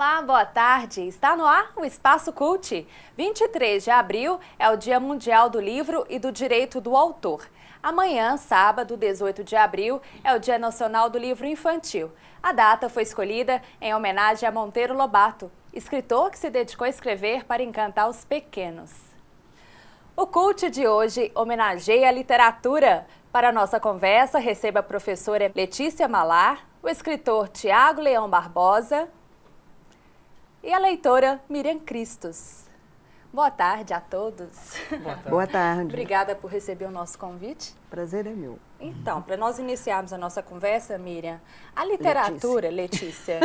Olá, boa tarde. Está no ar o Espaço Cult. 23 de abril é o Dia Mundial do Livro e do Direito do Autor. Amanhã, sábado, 18 de abril, é o Dia Nacional do Livro Infantil. A data foi escolhida em homenagem a Monteiro Lobato, escritor que se dedicou a escrever para encantar os pequenos. O Cult de hoje homenageia a literatura. Para a nossa conversa, receba a professora Letícia Malar, o escritor Tiago Leão Barbosa e a leitora Miriam Cristos. Boa tarde a todos. Boa tarde. Boa tarde. Obrigada por receber o nosso convite. Prazer é meu. Então, para nós iniciarmos a nossa conversa, Miriam, a literatura, Letícia,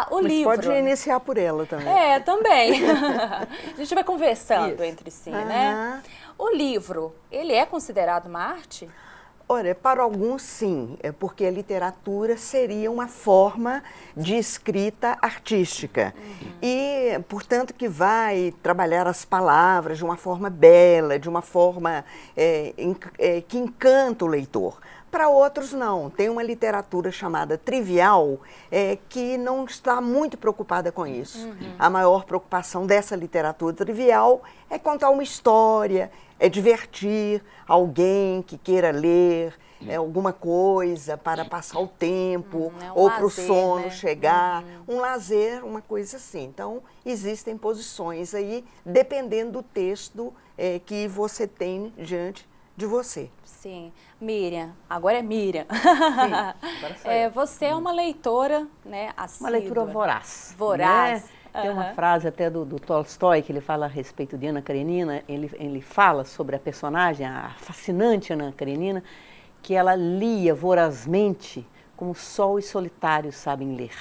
o Mas livro... pode iniciar por ela também. É, também. A gente vai conversando Isso. entre si, né? O livro, ele é considerado uma arte? Olha, para alguns sim, é porque a literatura seria uma forma de escrita artística. E, portanto, que vai trabalhar as palavras de uma forma bela, de uma forma que encanta o leitor. Para outros, não. Tem uma literatura chamada trivial que não está muito preocupada com isso. A maior preocupação dessa literatura trivial é contar uma história, é divertir alguém que queira ler alguma coisa para passar o tempo, ou para o sono, né? Chegar. Um lazer, uma coisa assim. Então, existem posições aí, dependendo do texto que você tem diante de você. Sim. Miriam, agora é Miriam. Sim, você é uma leitora, né, assídua. uma leitura voraz. Voraz. Né? Tem uma frase até do Tolstói, que ele fala a respeito de Ana Karenina, ele fala sobre a personagem, a fascinante Ana Karenina, que ela lia vorazmente como só os solitários sabem ler,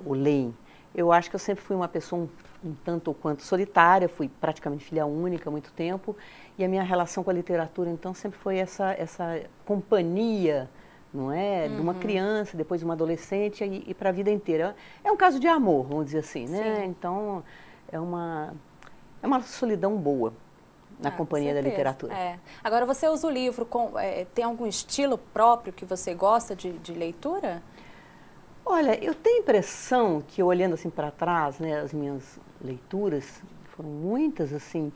ou leem. Eu acho que eu sempre fui uma pessoa um tanto ou quanto solitária, fui praticamente filha única há muito tempo, e a minha relação com a literatura, então, sempre foi essa companhia, não é? De uma criança, depois de uma adolescente e para a vida inteira. É um caso de amor, vamos dizer assim, né? Sim. Então, é uma solidão boa na companhia da literatura. Agora, você usa o livro, tem algum estilo próprio que você gosta de leitura? Olha, eu tenho a impressão que, olhando assim para trás, né, as minhas leituras foram muitas, assim,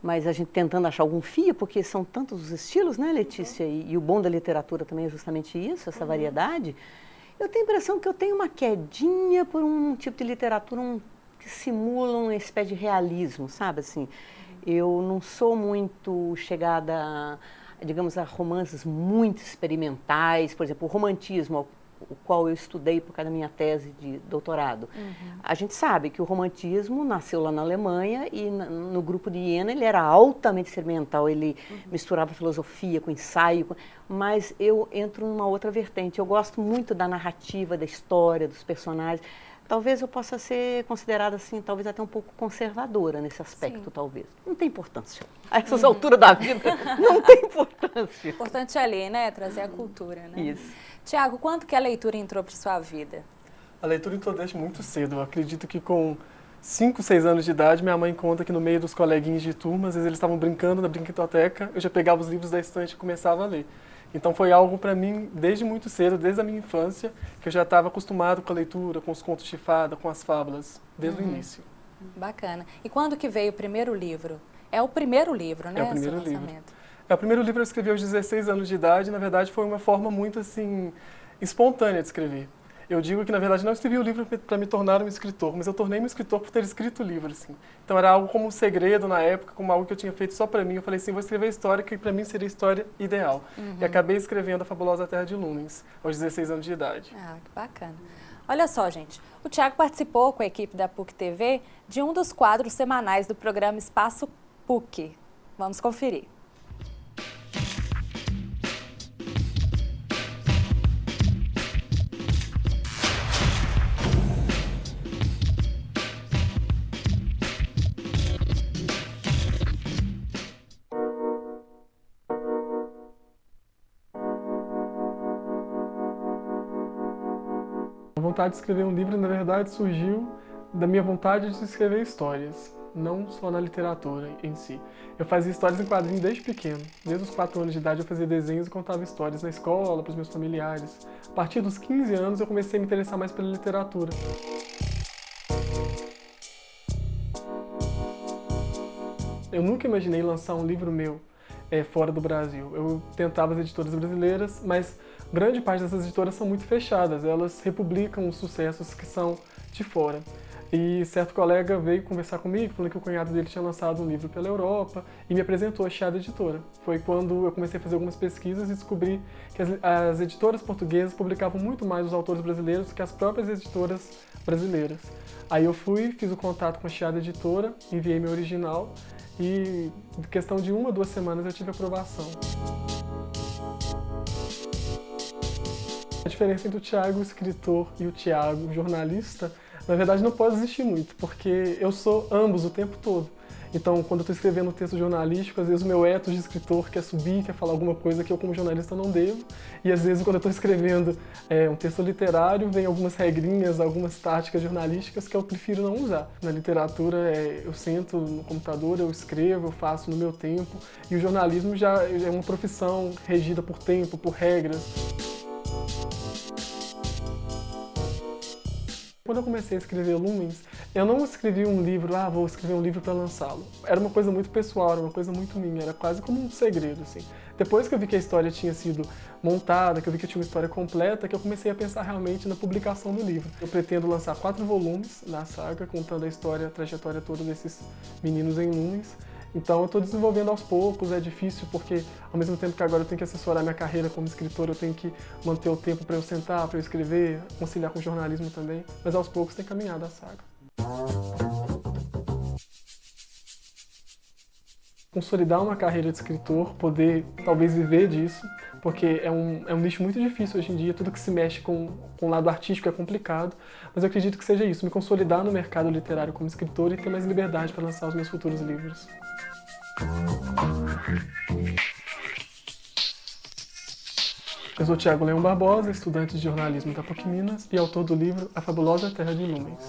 mas a gente tentando achar algum fio, porque são tantos os estilos, né, Letícia? E o bom da literatura também é justamente isso, essa variedade. Eu tenho a impressão que eu tenho uma quedinha por um tipo de literatura que simula uma espécie de realismo, sabe? Assim, eu não sou muito chegada, digamos, a romances muito experimentais, por exemplo, o romantismo, o qual eu estudei por causa da minha tese de doutorado. A gente sabe que o romantismo nasceu lá na Alemanha e no grupo de Iena ele era altamente experimental, ele misturava filosofia com ensaio, mas eu entro numa outra vertente. Eu gosto muito da narrativa, da história, dos personagens. Talvez eu possa ser considerada, assim, talvez até um pouco conservadora nesse aspecto, talvez. Não tem importância. A essas alturas da vida, não tem importância. O importante é ler, né? Trazer a cultura, né? Isso. Tiago, quando que a leitura entrou para sua vida? A leitura entrou desde muito cedo. Eu acredito que com 5, 6 anos de idade, minha mãe conta que no meio dos coleguinhas de turma, às vezes eles estavam brincando na brinquedoteca, eu já pegava os livros da estante e começava a ler. Então foi algo para mim desde muito cedo, desde a minha infância, que eu já estava acostumado com a leitura, com os contos de fada, com as fábulas, desde o início. Bacana. E quando que veio o primeiro livro? É o primeiro livro, né? É o primeiro seu livro. lançamento. O primeiro livro eu escrevi aos 16 anos de idade, na verdade foi uma forma muito assim, espontânea de escrever. Eu digo que, na verdade, não escrevi o livro para me tornar um escritor, mas eu tornei-me um escritor por ter escrito o livro, assim. Então era algo como um segredo na época, como algo que eu tinha feito só para mim. Eu falei assim, vou escrever a história que para mim seria a história ideal. E acabei escrevendo A Fabulosa Terra de Lumens, aos 16 anos de idade. Ah, que bacana. Olha só, gente, o Tiago participou com a equipe da PUC TV de um dos quadros semanais do programa Espaço PUC. Vamos conferir. A vontade de escrever um livro, na verdade, surgiu da minha vontade de escrever histórias, não só na literatura em si. Eu fazia histórias em quadrinhos desde pequeno. Desde os 4 anos de idade eu fazia desenhos e contava histórias na escola, para os meus familiares. A partir dos 15 anos eu comecei a me interessar mais pela literatura. Eu nunca imaginei lançar um livro meu fora do Brasil. Eu tentava as editoras brasileiras, mas grande parte dessas editoras são muito fechadas. Elas republicam os sucessos que são de fora. E certo colega veio conversar comigo, falando que o cunhado dele tinha lançado um livro pela Europa e me apresentou a Chiado Editora. Foi quando eu comecei a fazer algumas pesquisas e descobri que as editoras portuguesas publicavam muito mais os autores brasileiros do que as próprias editoras brasileiras. Aí eu fiz o contato com a Chiado Editora, enviei meu original e, em questão de 1 ou 2 semanas, eu tive aprovação. A diferença entre o Thiago, o escritor, e o Thiago, o jornalista, na verdade não pode existir muito, porque eu sou ambos o tempo todo. Então, quando eu estou escrevendo um texto jornalístico, às vezes o meu ethos de escritor quer subir, quer falar alguma coisa que eu, como jornalista, não devo. E às vezes, quando eu estou escrevendo um texto literário, vem algumas regrinhas, algumas táticas jornalísticas que eu prefiro não usar. Na literatura, eu sento no computador, eu escrevo, eu faço no meu tempo. E o jornalismo já é uma profissão regida por tempo, por regras. Quando eu comecei a escrever Lumens, eu não escrevi um livro, vou escrever um livro para lançá-lo. Era uma coisa muito pessoal, era uma coisa muito minha, era quase como um segredo, assim. Depois que eu vi que a história tinha sido montada, que eu vi que tinha uma história completa, que eu comecei a pensar realmente na publicação do livro. Eu pretendo lançar 4 volumes da saga, contando a história, a trajetória toda desses meninos em Lumens. Então eu estou desenvolvendo aos poucos, é difícil porque ao mesmo tempo que agora eu tenho que assessorar minha carreira como escritor, eu tenho que manter o tempo para eu sentar, para eu escrever, conciliar com o jornalismo também, mas aos poucos tem caminhado a saga. Consolidar uma carreira de escritor, poder talvez viver disso, porque é um nicho muito difícil hoje em dia, tudo que se mexe com o lado artístico é complicado, mas eu acredito que seja isso, me consolidar no mercado literário como escritor e ter mais liberdade para lançar os meus futuros livros. Eu sou Thiago Leão Barbosa, estudante de jornalismo da PUC Minas e autor do livro A Fabulosa Terra de Lumens.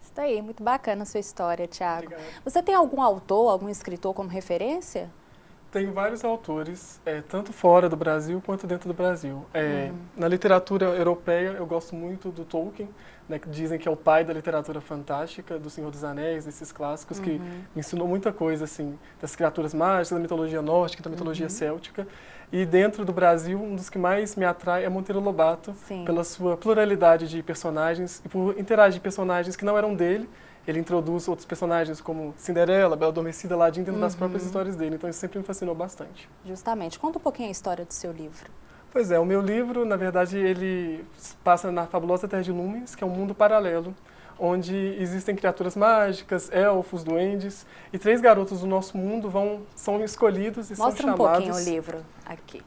Isso aí, muito bacana a sua história, Thiago. Obrigado. Você tem algum autor, algum escritor como referência? Tenho vários autores, tanto fora do Brasil quanto dentro do Brasil. Na literatura europeia, eu gosto muito do Tolkien, né, que dizem que é o pai da literatura fantástica, do Senhor dos Anéis, desses clássicos, que me ensinou muita coisa, assim, das criaturas mágicas, da mitologia nórdica, da mitologia céltica. E dentro do Brasil, um dos que mais me atrai é Monteiro Lobato, pela sua pluralidade de personagens e por interagir personagens que não eram dele. Ele introduz outros personagens como Cinderela, Bela Adormecida, Aladim dentro das próprias histórias dele. Então isso sempre me fascinou bastante. Justamente. Conta um pouquinho a história do seu livro. Pois é, o meu livro, na verdade, ele passa na Fabulosa Terra de Lumens, que é um mundo paralelo, onde existem criaturas mágicas, elfos, duendes, e 3 garotos do nosso mundo são escolhidos e Mostra são chamados... Mostra um pouquinho o livro aqui.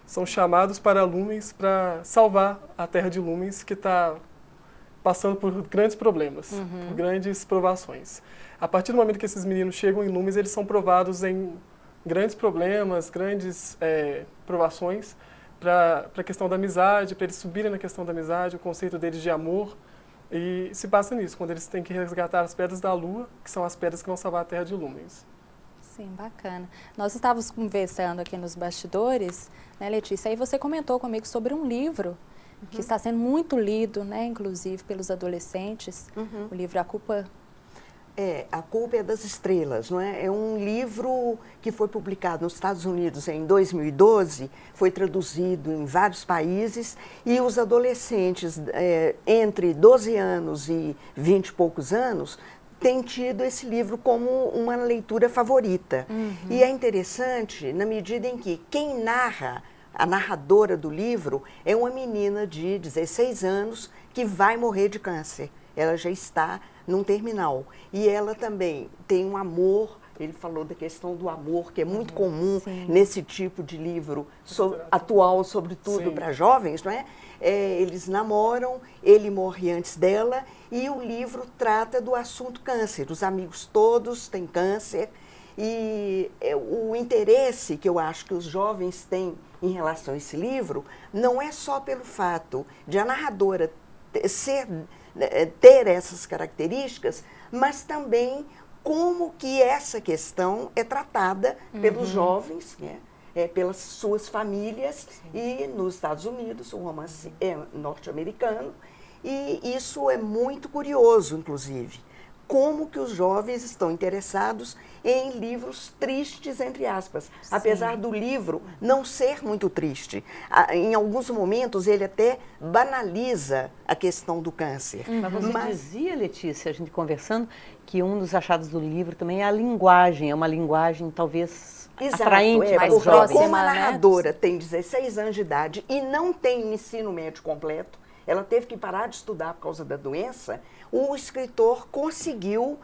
São chamados para Lumens para salvar a Terra de Lumens, que está passando por grandes problemas, por grandes provações. A partir do momento que esses meninos chegam em Lumens, eles são provados em grandes problemas, grandes provações para a questão da amizade, para eles subirem na questão da amizade, o conceito deles de amor. E se passa nisso, quando eles têm que resgatar as pedras da Lua, que são as pedras que vão salvar a Terra de Lumens. Sim, bacana. Nós estávamos conversando aqui nos bastidores, né, Letícia? Aí você comentou comigo sobre um livro que está sendo muito lido, né, inclusive pelos adolescentes. O livro A Culpa... A Culpa é das Estrelas, não é? É um livro que foi publicado nos Estados Unidos em 2012, foi traduzido em vários países e os adolescentes entre 12 anos e 20 e poucos anos têm tido esse livro como uma leitura favorita. E é interessante na medida em que quem narra, a narradora do livro, é uma menina de 16 anos que vai morrer de câncer. Ela já está num terminal. E ela também tem um amor, ele falou da questão do amor, que é muito comum nesse tipo de livro atual, sobretudo para jovens, não é? Eles namoram, ele morre antes dela, e o livro trata do assunto câncer. Os amigos todos têm câncer, e o interesse que eu acho que os jovens têm em relação a esse livro não é só pelo fato de a narradora ter essas características, mas também como que essa questão é tratada pelos jovens, né, pelas suas famílias, e nos Estados Unidos o romance é norte-americano, E isso é muito curioso, inclusive. Como que os jovens estão interessados em livros tristes, entre aspas. Sim. Apesar do livro não ser muito triste. Em alguns momentos, ele até banaliza a questão do câncer. Mas você dizia, Letícia, a gente conversando, que um dos achados do livro também é a linguagem. É uma linguagem, talvez, atraente para os jovens. Como a narradora tem 16 anos de idade e não tem um ensino médio completo, ela teve que parar de estudar por causa da doença, o escritor conseguiu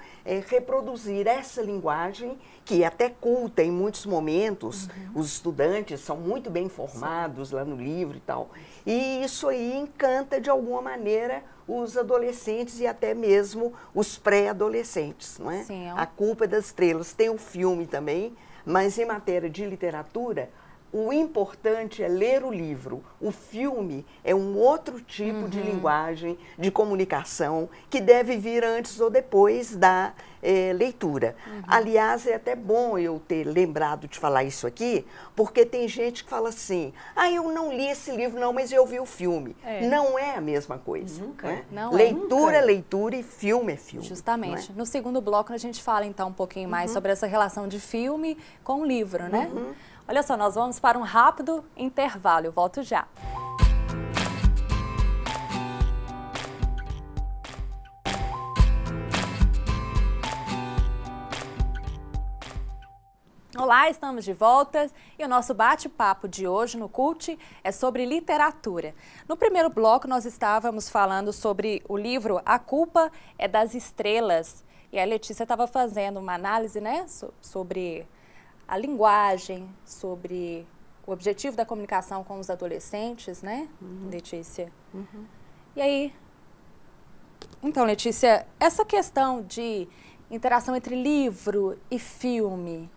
reproduzir essa linguagem, que é até culta em muitos momentos, os estudantes são muito bem informados lá no livro e tal. E isso aí encanta de alguma maneira os adolescentes e até mesmo os pré-adolescentes, não é? Sim, A Culpa das Estrelas tem um filme também, mas em matéria de literatura, o importante é ler o livro. O filme é um outro tipo de linguagem, de comunicação, que deve vir antes ou depois da leitura. Aliás, é até bom eu ter lembrado de falar isso aqui, porque tem gente que fala assim, eu não li esse livro não, mas eu vi o filme. Não é a mesma coisa. Nunca. Né? Não leitura é leitura e filme é filme. Justamente. No segundo bloco a gente fala então um pouquinho mais sobre essa relação de filme com o livro, né? Olha só, nós vamos para um rápido intervalo. Eu volto já. Olá, estamos de volta e o nosso bate-papo de hoje no CULT é sobre literatura. No primeiro bloco nós estávamos falando sobre o livro A Culpa é das Estrelas e a Letícia estava fazendo uma análise, né, sobre a linguagem, sobre o objetivo da comunicação com os adolescentes, né, Letícia? E aí, então, Letícia, essa questão de interação entre livro e filme,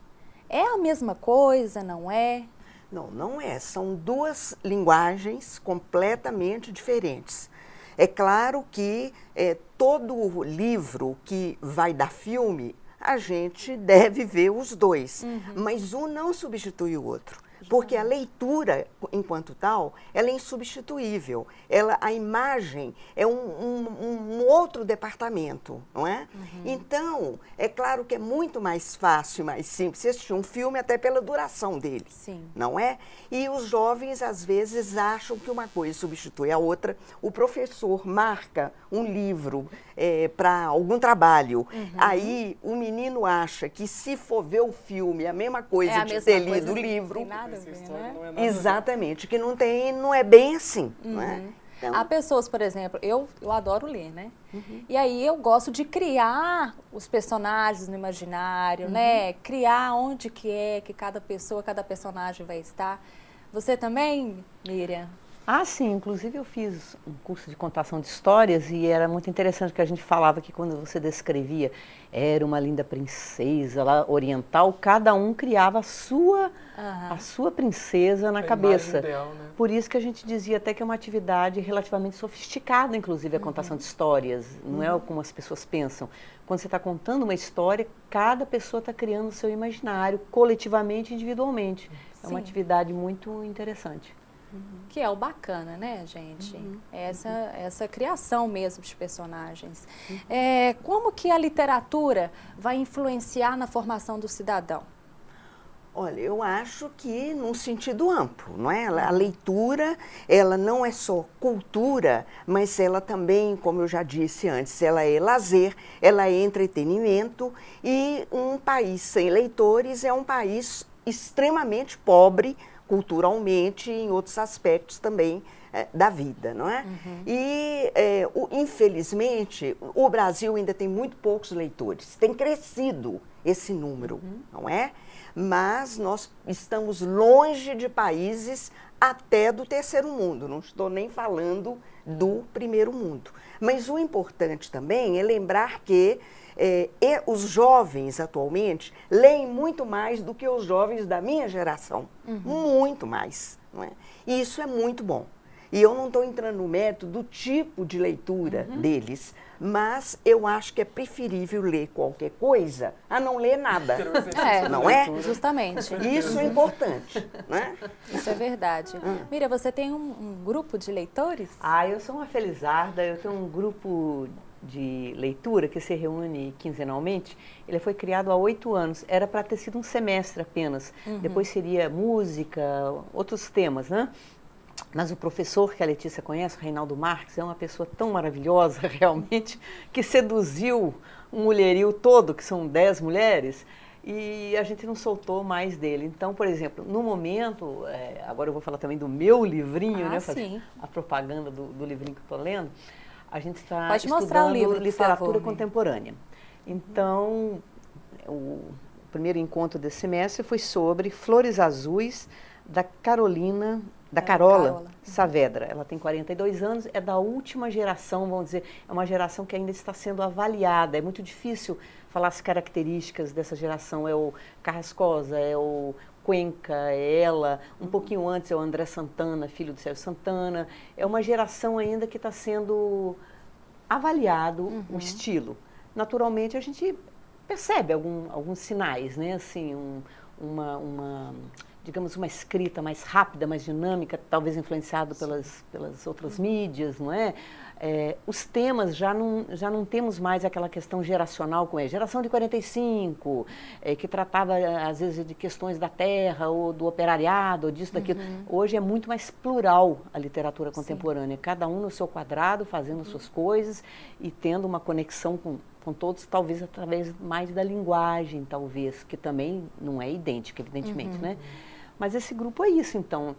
é a mesma coisa, não é? Não, não é. São duas linguagens completamente diferentes. É claro que todo livro que vai dar filme, a gente deve ver os dois, mas um não substitui o outro. Porque a leitura, enquanto tal, ela é insubstituível. A imagem é um outro departamento, não é? Então, é claro que é muito mais fácil e mais simples assistir um filme até pela duração dele, não é? E os jovens, às vezes, acham que uma coisa substitui a outra. O professor marca um livro para algum trabalho, aí o menino acha que se for ver o filme é a mesma coisa de ter lido o livro. Né? Exatamente, que não é bem assim. Não é? Então, há pessoas, por exemplo, eu adoro ler, né? E aí eu gosto de criar os personagens no imaginário, né? Criar onde que cada pessoa, cada personagem vai estar. Você também, Miriam? Sim, inclusive eu fiz um curso de contação de histórias e era muito interessante que a gente falava que quando você descrevia era uma linda princesa lá, oriental, cada um criava a sua princesa na cabeça. Ideal, né? Por isso que a gente dizia até que é uma atividade relativamente sofisticada, inclusive a contação de histórias, não é como as pessoas pensam. Quando você está contando uma história, cada pessoa está criando o seu imaginário, coletivamente e individualmente. É uma atividade muito interessante. Que é o bacana, né, gente? Essa criação mesmo de personagens. Como que a literatura vai influenciar na formação do cidadão? Olha, eu acho que num sentido amplo, não é? A leitura, ela não é só cultura, mas ela também, como eu já disse antes, ela é lazer, ela é entretenimento e um país sem leitores é um país extremamente pobre culturalmente e em outros aspectos também da vida, não é? E, infelizmente, o Brasil ainda tem muito poucos leitores. Tem crescido esse número, não é? Mas nós estamos longe de países até do terceiro mundo, não estou nem falando do primeiro mundo. Mas o importante também é lembrar que os jovens atualmente leem muito mais do que os jovens da minha geração, muito mais, não é? E isso é muito bom. E eu não estou entrando no mérito do tipo de leitura deles, mas eu acho que é preferível ler qualquer coisa a não ler nada. Não é? Justamente. Isso é importante, né? Isso é verdade. Mira, você tem um grupo de leitores? Eu sou uma felizarda, eu tenho um grupo de leitura que se reúne quinzenalmente. Ele foi criado há 8 anos, era para ter sido um semestre apenas. Depois seria música, outros temas, né? Mas o professor que a Letícia conhece, o Reinaldo Marques, é uma pessoa tão maravilhosa, realmente, que seduziu um mulherio todo, que são 10 mulheres, e a gente não soltou mais dele. Então, por exemplo, no momento, agora eu vou falar também do meu livrinho, né, sim. a propaganda do livrinho que eu estou lendo, a gente está Pode mostrar o estudando livro, literatura por favor, contemporânea. Então, o primeiro encontro desse semestre foi sobre Flores Azuis, da Carola Saavedra. Ela tem 42 anos, é da última geração, vamos dizer, é uma geração que ainda está sendo avaliada. É muito difícil falar as características dessa geração. É o Carrascosa, é o Cuenca, é ela, um pouquinho antes é o André Santana, filho do Sérgio Santana. É uma geração ainda que está sendo avaliado o estilo. Naturalmente, a gente percebe alguns sinais, né? Assim, digamos, uma escrita mais rápida, mais dinâmica, talvez influenciado pelas outras mídias, não é? Os temas já não temos mais aquela questão geracional com a geração de 45, que tratava, às vezes, de questões da terra, ou do operariado, ou disso, daquilo. Hoje é muito mais plural a literatura contemporânea, cada um no seu quadrado, fazendo suas coisas e tendo uma conexão com todos, talvez através mais da linguagem, talvez, que também não é idêntica, evidentemente, né? Mas esse grupo é isso, então,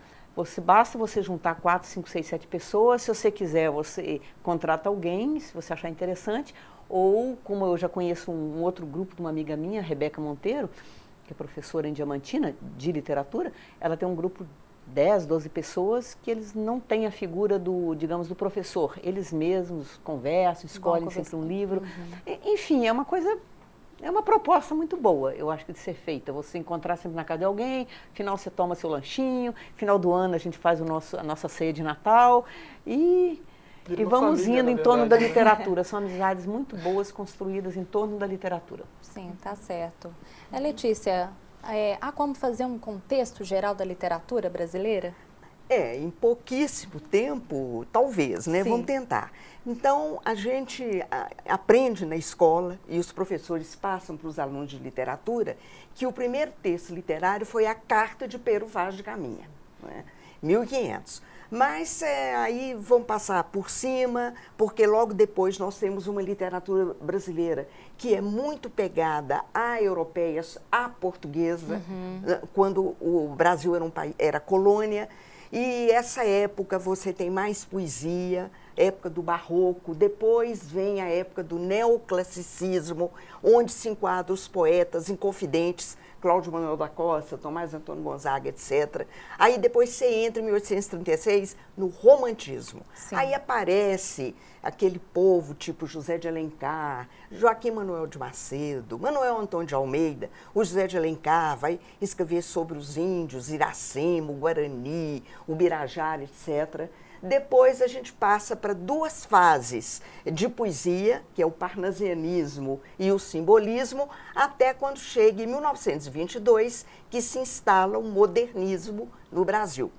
basta você juntar 4, 5, 6, 7 pessoas, se você quiser, você contrata alguém, se você achar interessante, ou, como eu já conheço um outro grupo de uma amiga minha, Rebeca Monteiro, que é professora em Diamantina, de literatura, ela tem um grupo 10, 12 pessoas que eles não têm a figura do professor, eles mesmos conversam, escolhem sempre um livro, enfim, é uma proposta muito boa, eu acho, de ser feita. Você encontrar sempre na casa de alguém, final você toma seu lanchinho, final do ano a gente faz a nossa ceia de Natal e vamos família, indo em torno da literatura. São amizades muito boas construídas em torno da literatura. Sim, tá certo. Letícia, há como fazer um contexto geral da literatura brasileira? Em pouquíssimo tempo, talvez, né? Sim. Vamos tentar. Então, a gente aprende na escola e os professores passam para os alunos de literatura que o primeiro texto literário foi a Carta de Pero Vaz de Caminha, né? 1500. Mas aí vão passar por cima, porque logo depois nós temos uma literatura brasileira que é muito pegada à europeia, à portuguesa, quando o Brasil era colônia. E essa época você tem mais poesia, época do barroco, depois vem a época do neoclassicismo, onde se enquadram os poetas inconfidentes, Cláudio Manuel da Costa, Tomás Antônio Gonzaga, etc. Aí depois você entra em 1836 no romantismo. Sim. Aí aparece aquele povo tipo José de Alencar, Joaquim Manuel de Macedo, Manuel Antônio de Almeida. O José de Alencar vai escrever sobre os índios, Iracema, o Guarani, o Birajara, etc. Depois a gente passa para 2 fases de poesia, que é o parnasianismo e o simbolismo, até quando chega em 1922, que se instala o modernismo no Brasil.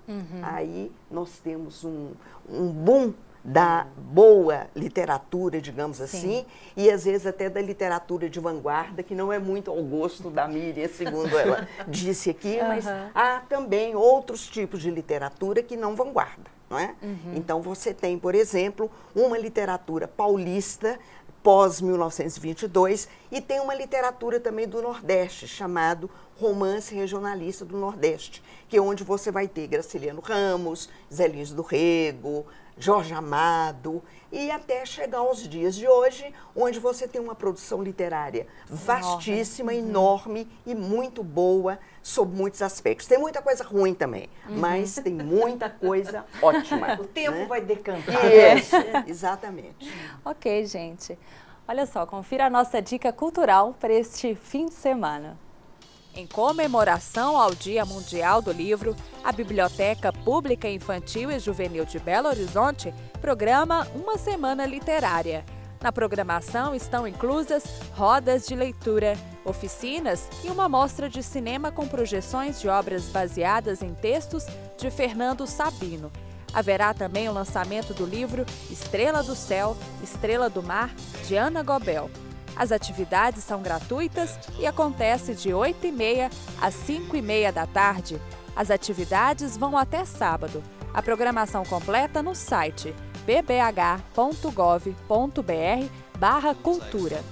Aí nós temos um boom da boa literatura, digamos assim, e às vezes até da literatura de vanguarda, que não é muito ao gosto da Miriam, segundo ela disse aqui, mas há também outros tipos de literatura que não vanguarda, não é? Então você tem, por exemplo, uma literatura paulista pós-1922 e tem uma literatura também do Nordeste, chamado Romance Regionalista do Nordeste, que é onde você vai ter Graciliano Ramos, Zé Lins do Rego, Jorge Amado, e até chegar aos dias de hoje, onde você tem uma produção literária vastíssima, enorme e muito boa, sob muitos aspectos. Tem muita coisa ruim também, mas tem muita coisa ótima. O tempo vai decantar. Isso, exatamente. Ok, gente. Olha só, confira a nossa dica cultural para este fim de semana. Em comemoração ao Dia Mundial do Livro, a Biblioteca Pública Infantil e Juvenil de Belo Horizonte programa uma semana literária. Na programação estão inclusas rodas de leitura, oficinas e uma mostra de cinema com projeções de obras baseadas em textos de Fernando Sabino. Haverá também o lançamento do livro Estrela do Céu, Estrela do Mar, de Ana Gobel. As atividades são gratuitas e acontecem de 8h30 às 5h30 da tarde. As atividades vão até sábado. A programação completa no site bbh.gov.br/cultura.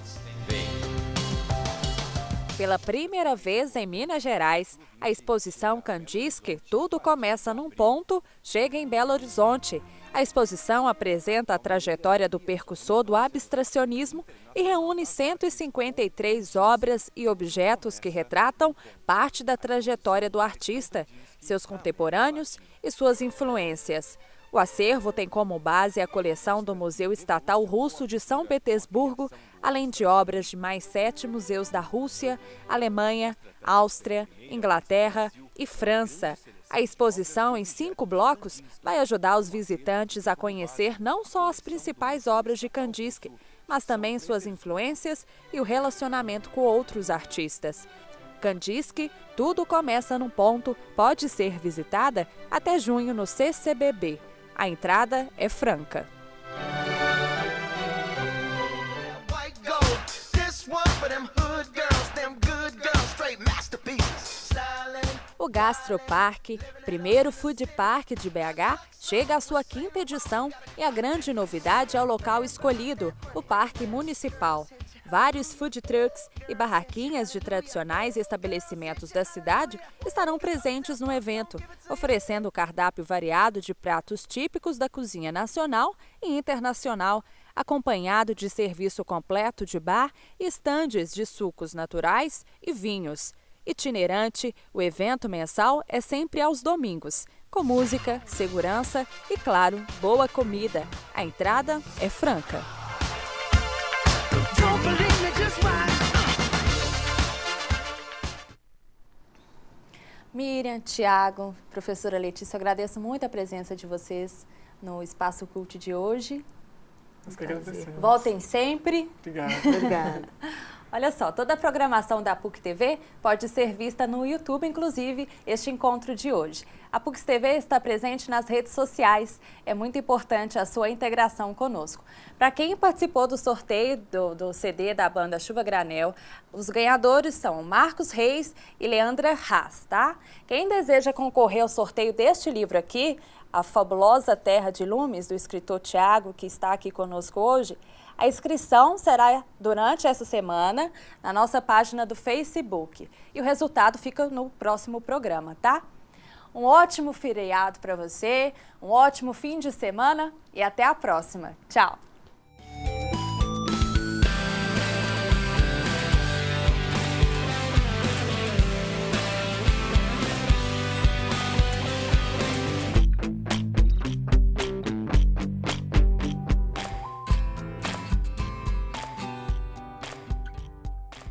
Pela primeira vez em Minas Gerais, a exposição Candisque Tudo Começa num Ponto chega em Belo Horizonte. A exposição apresenta a trajetória do percussor do abstracionismo e reúne 153 obras e objetos que retratam parte da trajetória do artista, seus contemporâneos e suas influências. O acervo tem como base a coleção do Museu Estatal Russo de São Petersburgo, além de obras de mais 7 museus da Rússia, Alemanha, Áustria, Inglaterra e França. A exposição, em 5 blocos, vai ajudar os visitantes a conhecer não só as principais obras de Candisque, mas também suas influências e o relacionamento com outros artistas. Candisque Tudo Começa num Ponto pode ser visitada até junho no CCBB. A entrada é franca. O Gastroparque, primeiro food park de BH, chega à sua 5ª edição e a grande novidade é o local escolhido, o Parque Municipal. Vários food trucks e barraquinhas de tradicionais estabelecimentos da cidade estarão presentes no evento, oferecendo cardápio variado de pratos típicos da cozinha nacional e internacional, acompanhado de serviço completo de bar e estandes de sucos naturais e vinhos. Itinerante, o evento mensal é sempre aos domingos, com música, segurança e, claro, boa comida. A entrada é franca. Miriam, Tiago, professora Letícia, agradeço muito a presença de vocês no Espaço Cult de hoje. Nós que agradecemos. Voltem sempre. Obrigado. Obrigada. Olha só, toda a programação da PUC TV pode ser vista no YouTube, inclusive este encontro de hoje. A PUC TV está presente nas redes sociais, é muito importante a sua integração conosco. Para quem participou do sorteio do CD da banda Chuva Granel, os ganhadores são Marcos Reis e Leandra Haas, tá? Quem deseja concorrer ao sorteio deste livro aqui, A Fabulosa Terra de Lumes, do escritor Tiago, que está aqui conosco hoje, a inscrição será durante essa semana na nossa página do Facebook. E o resultado fica no próximo programa, tá? Um ótimo feriado para você, um ótimo fim de semana e até a próxima. Tchau!